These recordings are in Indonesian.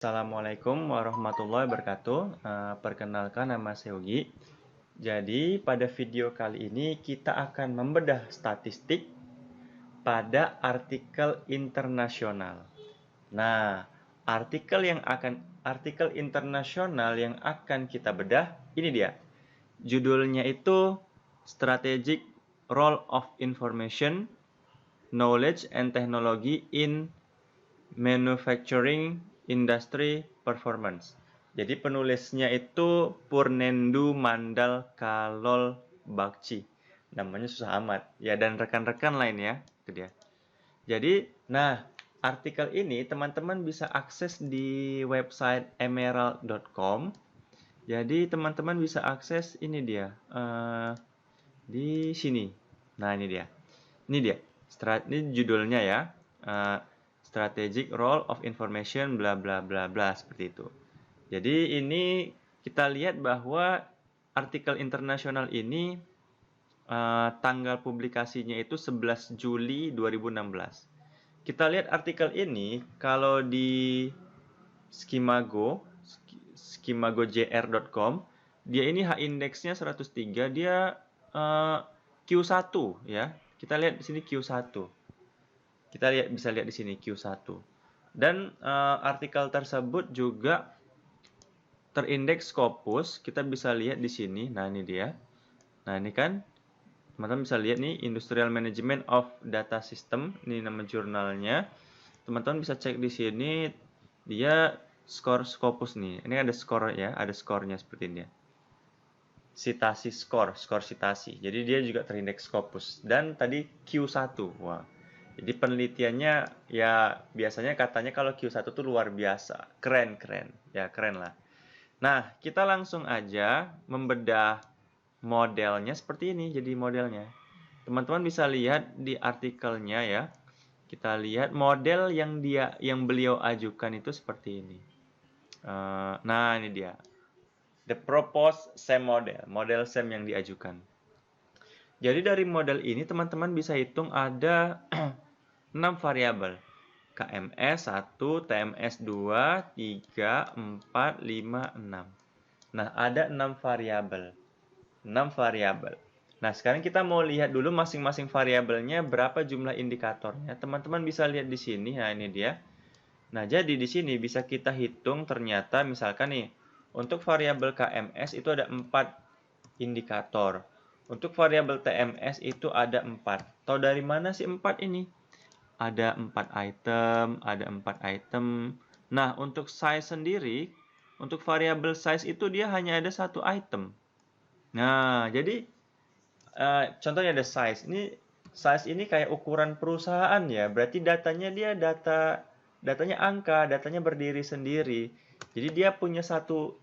Assalamualaikum warahmatullahi wabarakatuh. Perkenalkan nama saya Yogi. Jadi pada video kali ini kita akan membedah statistik pada artikel internasional. Nah, artikel internasional yang akan kita bedah ini dia. Judulnya itu Strategic Role of Information, Knowledge and Technology in Manufacturing Industry Performance. Jadi penulisnya itu Purnendu Mandal Kalol Bakci. Namanya susah amat. Ya, dan rekan-rekan lain ya. Itu dia. Jadi, artikel ini teman-teman bisa akses di website emerald.com. Jadi teman-teman bisa akses ini dia. Di sini. Nah, ini dia. Ini judulnya ya. Strategic Role of Information bla bla bla bla seperti itu. Jadi ini kita lihat bahwa artikel internasional ini tanggal publikasinya itu 11 Juli 2016. Kita lihat artikel ini kalau di skimagojr.com dia ini H-indeksnya 103, dia Q1 ya. Kita lihat di sini Q1. Kita bisa lihat di sini Q1. Dan artikel tersebut juga terindeks Scopus. Kita bisa lihat di sini. Nah, ini dia. Nah, ini kan teman-teman bisa lihat nih Industrial Management of Data System. Ini nama jurnalnya. Teman-teman bisa cek di sini. Dia skor Scopus nih. Ini ada skor ya, ada skornya seperti ini. Citasi skor citasi. Jadi dia juga terindeks Scopus. Dan tadi Q1. Wah. Jadi penelitiannya ya biasanya katanya kalau Q1 tuh luar biasa, keren. Ya keren lah. Nah, kita langsung aja membedah modelnya seperti ini. Jadi modelnya. Teman-teman bisa lihat di artikelnya ya. Kita lihat model yang beliau ajukan itu seperti ini. Nah, ini dia. The proposed SEM model SEM yang diajukan. Jadi dari model ini teman-teman bisa hitung ada 6 variabel. KMS 1, TMS 2, 3, 4, 5, 6. Nah, ada 6 variabel. 6 variabel. Nah, sekarang kita mau lihat dulu masing-masing variabelnya berapa jumlah indikatornya. Teman-teman bisa lihat di sini. Nah, ini dia. Nah, jadi di sini bisa kita hitung ternyata misalkan nih, untuk variabel KMS itu ada 4 indikator. Untuk variabel TMS itu ada 4. Tahu dari mana sih 4 ini? Ada 4 item. Nah, untuk size sendiri, untuk variabel size itu dia hanya ada 1 item. Nah, jadi contohnya ada size. Size ini kayak ukuran perusahaan ya. Berarti datanya angka, datanya berdiri sendiri. Jadi dia punya satu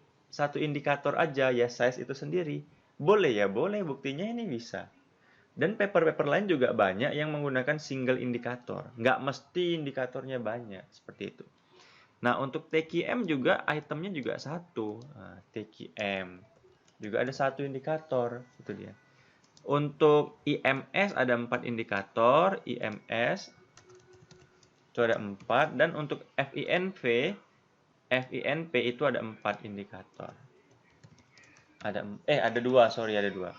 indikator aja ya, size itu sendiri. Boleh ya, boleh, buktinya ini bisa. Dan paper-paper lain juga banyak yang menggunakan single indikator. Nggak mesti indikatornya banyak, seperti itu. Nah, untuk TQM juga itemnya juga satu. Nah, TQM juga ada satu indikator, itu dia. Untuk IMS ada 4 indikator, IMS itu ada 4, dan untuk FINP itu ada 4 indikator. Ada 2, sorry, ada 2.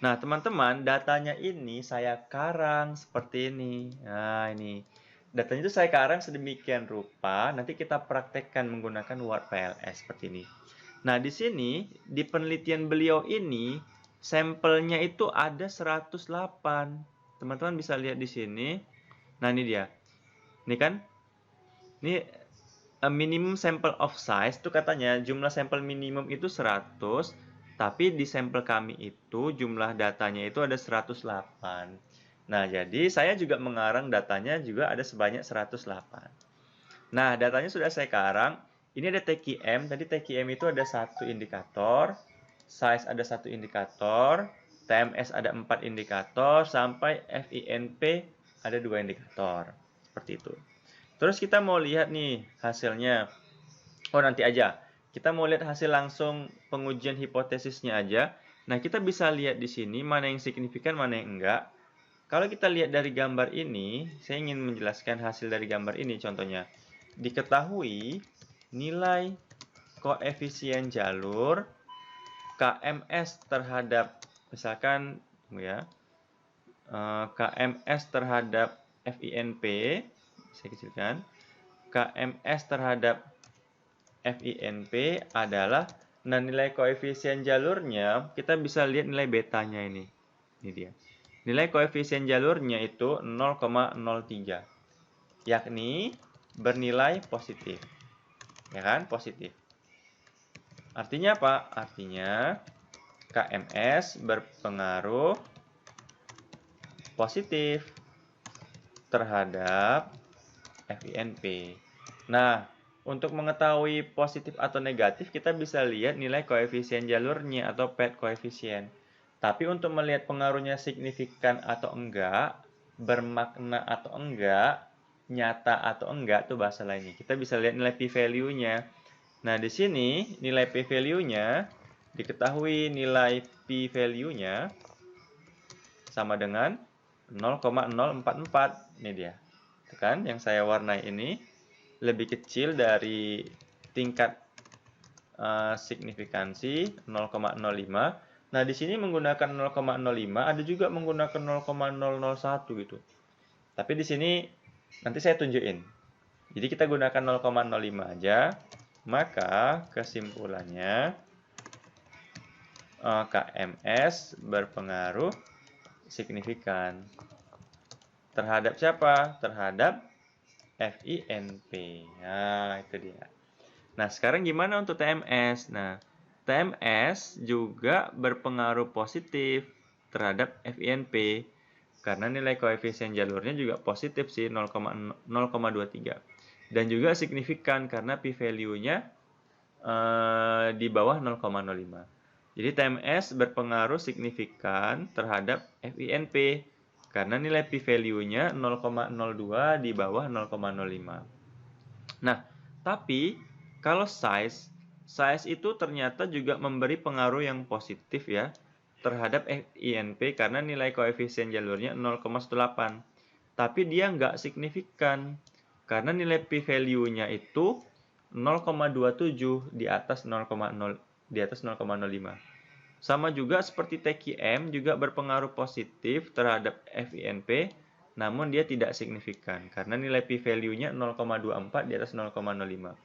Nah, teman-teman, datanya ini saya karang seperti ini. Nah, ini. Datanya itu saya karang sedemikian rupa, nanti kita praktekkan menggunakan Word PLS seperti ini. Nah, di sini, di penelitian beliau ini, sampelnya itu ada 108. Teman-teman bisa lihat di sini. Nah, ini dia. Ini kan, ini minimum sample of size itu katanya jumlah sampel minimum itu 100, tapi di sampel kami itu jumlah datanya itu ada 108. Nah, jadi saya juga mengarang datanya juga ada sebanyak 108. Nah, datanya sudah saya karang. Ini ada TQM, tadi TQM itu ada satu indikator, size ada satu indikator, TMS ada 4 indikator, sampai FINP ada 2 indikator. Seperti itu. Terus kita mau lihat nih hasilnya. Oh, nanti aja. Kita mau lihat hasil langsung pengujian hipotesisnya aja. Nah, kita bisa lihat di sini mana yang signifikan, mana yang enggak. Kalau kita lihat dari gambar ini, saya ingin menjelaskan hasil dari gambar ini contohnya. Diketahui, nilai koefisien jalur KMS terhadap, misalkan ya, KMS terhadap FINP, saya kecilkan, KMS terhadap FINP adalah, nah nilai koefisien jalurnya, kita bisa lihat nilai betanya ini. Ini dia. Nilai koefisien jalurnya itu 0,03, yakni bernilai positif. Ya kan? Positif. Artinya apa? Artinya KMS berpengaruh positif terhadap FINP. Nah, untuk mengetahui positif atau negatif, kita bisa lihat nilai koefisien jalurnya atau pad koefisien. Tapi untuk melihat pengaruhnya signifikan atau enggak, bermakna atau enggak, nyata atau enggak, itu bahasa lainnya. Kita bisa lihat nilai p-value-nya. Nah, di sini nilai p-value-nya, diketahui nilai p-value-nya sama dengan 0,044. Ini dia. Itu kan yang saya warnai ini lebih kecil dari tingkat signifikansi 0,05. Nah, di sini menggunakan 0,05, ada juga menggunakan 0,001 gitu. Tapi di sini nanti saya tunjukin. Jadi kita gunakan 0,05 aja. Maka kesimpulannya KMS berpengaruh signifikan. Terhadap siapa? Terhadap FINP. Nah, itu dia. Nah, sekarang gimana untuk TMS? Nah, TMS juga berpengaruh positif terhadap FINP karena nilai koefisien jalurnya juga positif sih 0,23 dan juga signifikan karena p-value-nya di bawah 0,05. Jadi TMS berpengaruh signifikan terhadap FINP karena nilai p-value-nya 0,02 di bawah 0,05. Nah, tapi kalau size itu ternyata juga memberi pengaruh yang positif ya terhadap FINP karena nilai koefisien jalurnya 0,18. Tapi dia nggak signifikan karena nilai p-value-nya itu 0,27 di atas 0,0 di atas 0,05. Sama juga seperti TQM juga berpengaruh positif terhadap FINP, namun dia tidak signifikan karena nilai p-value-nya 0,24 di atas 0,05.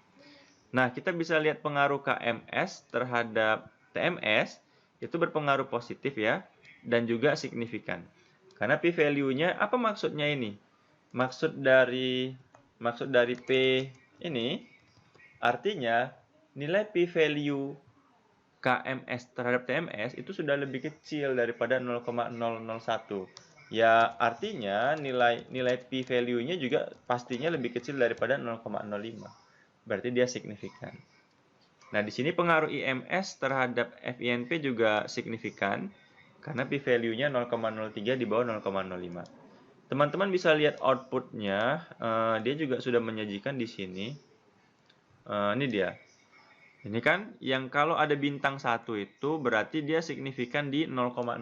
Nah, kita bisa lihat pengaruh KMS terhadap TMS itu berpengaruh positif ya dan juga signifikan. Karena p-value-nya apa maksudnya ini? Maksud dari P ini artinya nilai p-value KMS terhadap TMS itu sudah lebih kecil daripada 0,001. Ya, artinya nilai p-value-nya juga pastinya lebih kecil daripada 0,05. Berarti dia signifikan. Nah, di sini pengaruh IMS terhadap FINP juga signifikan karena p-value-nya 0,03 di bawah 0,05. Teman-teman bisa lihat output-nya, dia juga sudah menyajikan di sini. Ini dia. Ini kan yang kalau ada bintang 1 itu berarti dia signifikan di 0,05.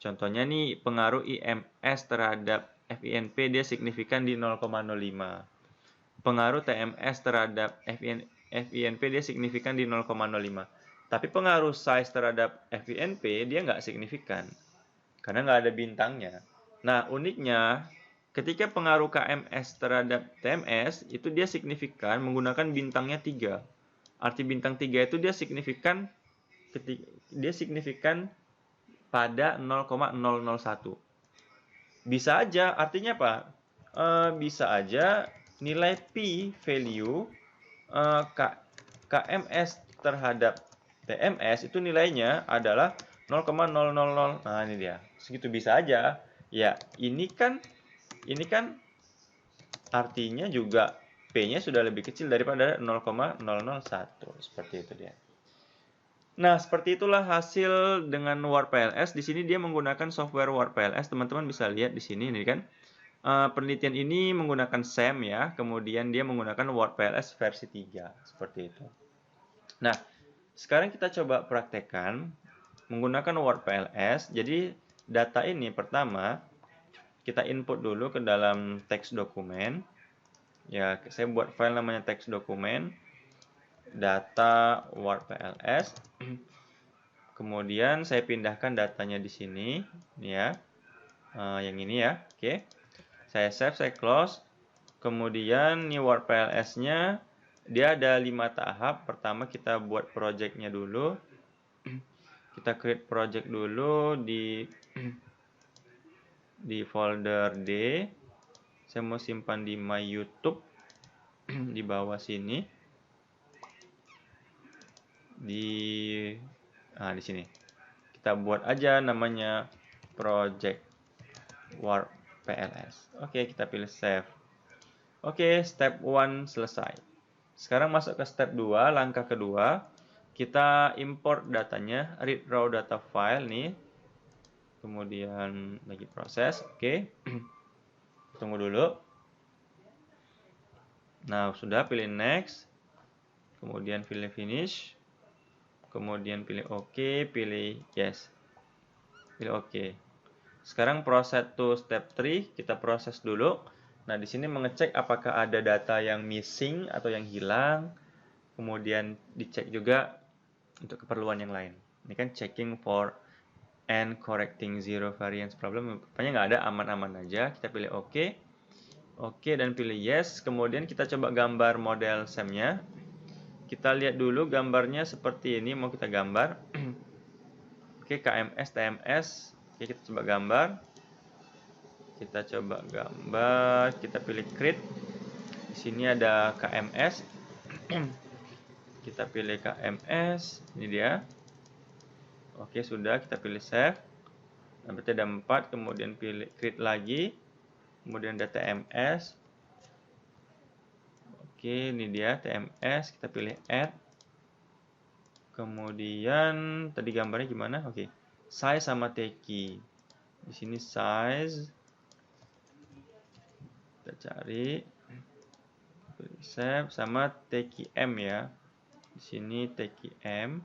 Contohnya nih pengaruh IMS terhadap FINP dia signifikan di 0,05. Pengaruh TMS terhadap FINP dia signifikan di 0,05. Tapi pengaruh size terhadap FINP dia nggak signifikan karena nggak ada bintangnya. Nah, uniknya ketika pengaruh KMS terhadap TMS itu dia signifikan menggunakan bintangnya 3. Arti bintang 3 itu dia signifikan pada 0,001. Bisa aja, artinya apa? Bisa aja nilai P value KMS terhadap TMS itu nilainya adalah 0,000. Nah, ini dia. Segitu bisa aja. Ya, ini kan artinya juga P-nya sudah lebih kecil daripada 0,001. Seperti itu dia. Nah, seperti itulah hasil dengan WordPLS. Di sini dia menggunakan software WordPLS. Teman-teman bisa lihat di sini ini kan. Penelitian ini menggunakan SAM ya, kemudian dia menggunakan WordPLS versi 3. Seperti itu. Nah, sekarang kita coba praktekkan menggunakan WordPLS. Jadi, data ini pertama kita input dulu ke dalam teks dokumen. Ya, saya buat file namanya teks dokumen data wordpls. Kemudian saya pindahkan datanya di sini, ya, yang ini ya. Oke, saya save, saya close. Kemudian nih wordpls-nya dia ada 5 tahap. Pertama kita buat project-nya dulu. Kita create project dulu di folder D. Saya mau simpan di my YouTube di bawah sini. Di sini. Kita buat aja namanya project wordpls. Oke, kita pilih save. Oke, step 1 selesai. Sekarang masuk ke step 2, langkah kedua. Kita import datanya, read raw data file nih. Kemudian lagi proses, oke. Tunggu dulu. Nah, sudah, pilih next. Kemudian pilih finish. Kemudian pilih OK, pilih yes. Pilih OK. Sekarang proses to step 3, kita proses dulu. Nah, di sini mengecek apakah ada data yang missing atau yang hilang. Kemudian dicek juga untuk keperluan yang lain. Ini kan checking for and correcting zero variance problem. Rupanya nggak ada, aman-aman aja. Kita pilih OK. OK dan pilih yes. Kemudian kita coba gambar model SEM-nya. Kita lihat dulu gambarnya seperti ini, mau kita gambar. Oke, KMS, TMS. Oke, kita coba gambar. Kita pilih create. Di sini ada KMS. Kita pilih KMS, ini dia. Oke, sudah, kita pilih save. Nah, berarti ada 4, kemudian pilih create lagi. Kemudian ada TMS. Oke, ini dia TMS, kita pilih add. Kemudian tadi gambarnya gimana? Oke. Size sama teki. Di sini size. Kita cari. Pilih save sama teki M ya. Di sini teki M.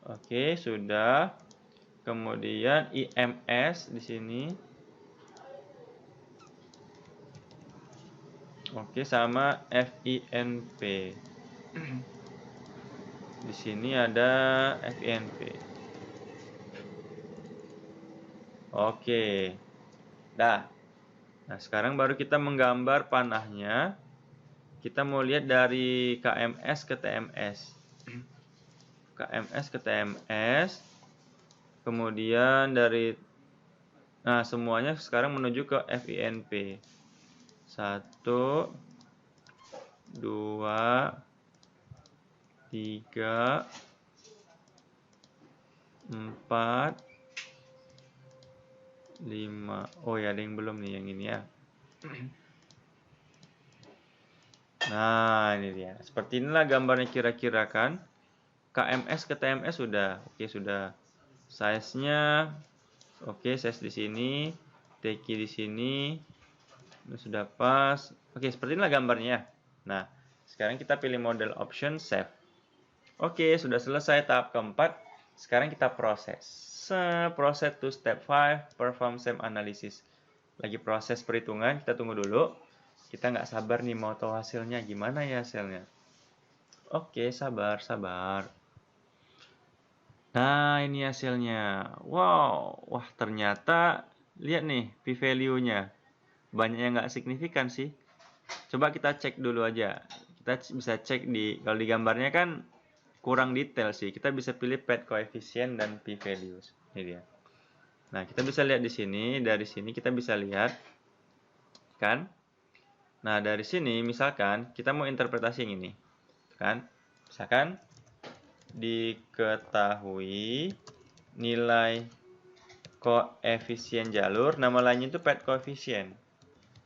Oke, sudah. Kemudian IMS di sini. Oke, sama FINP. Di sini ada FINP. Oke. Dah. Nah, sekarang baru kita menggambar panahnya. Kita mau lihat dari KMS ke TMS. KMS ke TMS. Kemudian dari semuanya sekarang menuju ke FINP. 1 2 3 4 5. Oh ya, ada yang belum nih, yang ini ya. Nah, ini dia. Seperti inilah gambarnya kira-kira kan. KMS ke TMS sudah. Oke, sudah. Size-nya oke, size di sini. Teki di sini. Sudah pas. Oke, seperti inilah gambarnya. Nah, sekarang kita pilih model option save. Oke, sudah selesai tahap keempat. Sekarang kita proses. Proses to step 5, perform SEM analysis. Lagi proses perhitungan, kita tunggu dulu. Kita nggak sabar nih mau tahu hasilnya. Gimana ya hasilnya? Oke, sabar, sabar. Nah, ini hasilnya. Wow, wah ternyata lihat nih p-value-nya. Banyak yang nggak signifikan sih. Coba kita cek dulu aja. Kita bisa cek kalau di gambarnya kan kurang detail sih. Kita bisa pilih pad coefficient dan p-values. Ini dia. Nah, kita bisa lihat di sini. Dari sini kita bisa lihat kan. Nah, dari sini misalkan kita mau interpretasi yang ini. Kan? Misalkan diketahui nilai koefisien jalur, nama lainnya itu pad coefficient.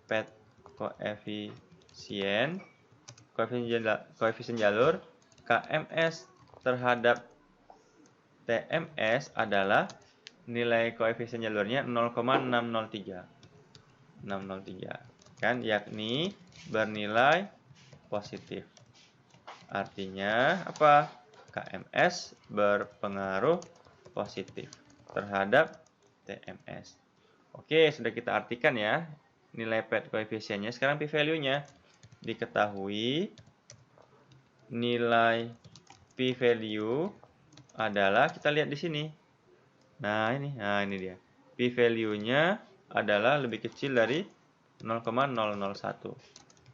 Pad koefisien jalur KMS terhadap TMS adalah nilai koefisien jalurnya 0,603 kan, yakni bernilai positif. Artinya apa? KMS berpengaruh positif terhadap TMS. Oke, sudah kita artikan ya nilai koefisiennya. Sekarang p-value-nya diketahui nilai p-value adalah, kita lihat di sini. Nah, ini dia. P-value-nya adalah lebih kecil dari 0,001.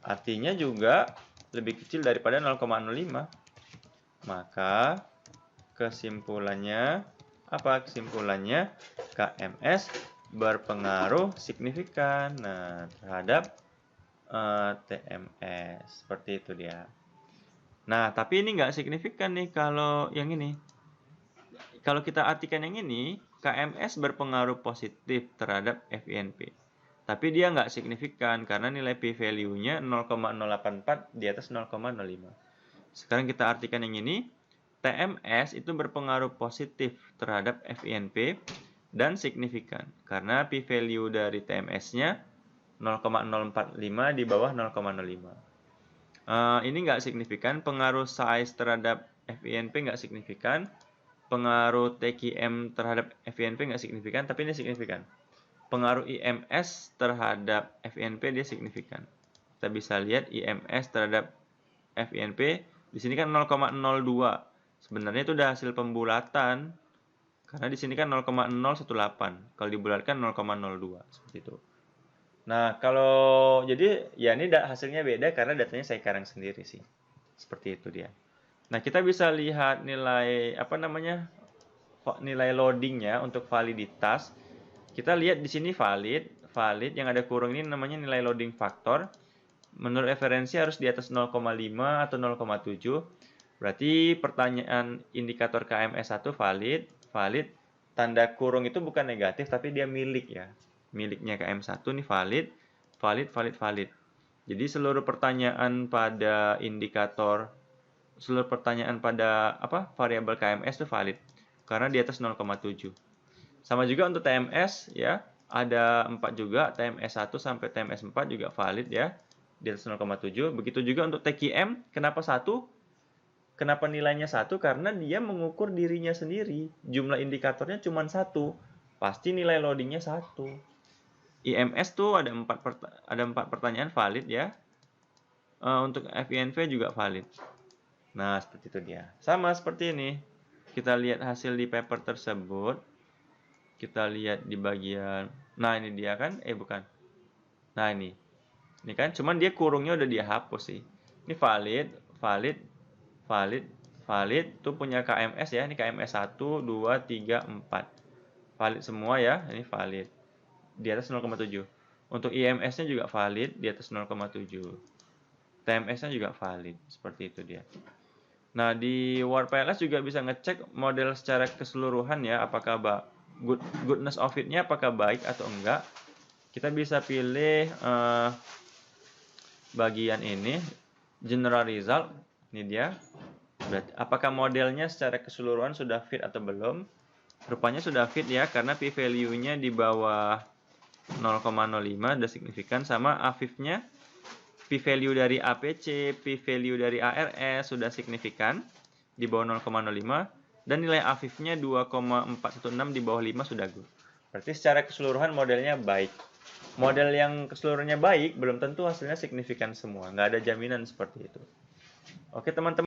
Artinya juga lebih kecil daripada 0,05. Maka kesimpulannya apa? Kesimpulannya KMS berpengaruh signifikan terhadap TMS. Seperti itu dia. Nah, tapi ini nggak signifikan nih kalau yang ini. Kalau kita artikan yang ini, KMS berpengaruh positif terhadap FINP. Tapi dia nggak signifikan karena nilai p-value-nya 0,084 di atas 0,05. Sekarang kita artikan yang ini, TMS itu berpengaruh positif terhadap FINP dan signifikan karena p-value dari TMS-nya 0,045 di bawah 0,05. Ini nggak signifikan, pengaruh size terhadap FINP nggak signifikan, pengaruh TQM terhadap FINP nggak signifikan, tapi ini signifikan. Pengaruh IMS terhadap FINP dia signifikan. Kita bisa lihat IMS terhadap FINP di sini kan 0,02. Sebenarnya itu udah hasil pembulatan karena di sini kan 0,018. Kalau dibulatkan 0,02 seperti itu. Nah, kalau jadi ya ini hasilnya beda karena datanya saya karang sendiri sih. Seperti itu dia. Nah, kita bisa lihat nilai nilai loadingnya untuk validitas. Kita lihat di sini valid yang ada kurung ini namanya nilai loading faktor. Menurut referensi harus di atas 0,5 atau 0,7. Berarti pertanyaan indikator KMS1 valid. Tanda kurung itu bukan negatif tapi dia milik ya. Miliknya KM1 ini valid. Jadi seluruh pertanyaan pada variabel KMS itu valid karena di atas 0,7. Sama juga untuk TMS ya, ada 4 juga, TMS1 sampai TMS4 juga valid ya, di atas 0,7. Begitu juga untuk TQM, kenapa 1? Kenapa nilainya 1? Karena dia mengukur dirinya sendiri. Jumlah indikatornya cuma 1. Pasti nilai loadingnya 1. IMS tuh ada 4 pertanyaan valid ya. Untuk FINV juga valid. Nah, seperti itu dia. Sama seperti ini. Kita lihat hasil di paper tersebut. Kita lihat di bagian, nah ini dia kan, bukan. Nah ini kan, cuman dia kurungnya udah dia hapus sih. Ini valid, tuh punya KMS ya, ini KMS 1, 2, 3, 4. Valid semua ya, ini valid. Di atas 0,7. Untuk IMS-nya juga valid, di atas 0,7. TMS-nya juga valid, seperti itu dia. Nah, di WordPLS juga bisa ngecek model secara keseluruhan ya, apakah goodness of it-nya apakah baik atau enggak. Kita bisa pilih bagian ini, general result, ini dia. Berarti, apakah modelnya secara keseluruhan sudah fit atau belum? Rupanya sudah fit ya, karena p-value-nya di bawah 0,05 sudah signifikan, sama AFIF-nya, p-value dari APC, p-value dari ARS sudah signifikan di bawah 0,05, dan nilai AFIF-nya 2,416 di bawah 5 sudah good. Berarti secara keseluruhan modelnya baik. Model yang keseluruhannya baik belum tentu hasilnya signifikan semua. Nggak ada jaminan seperti itu. Oke teman-teman.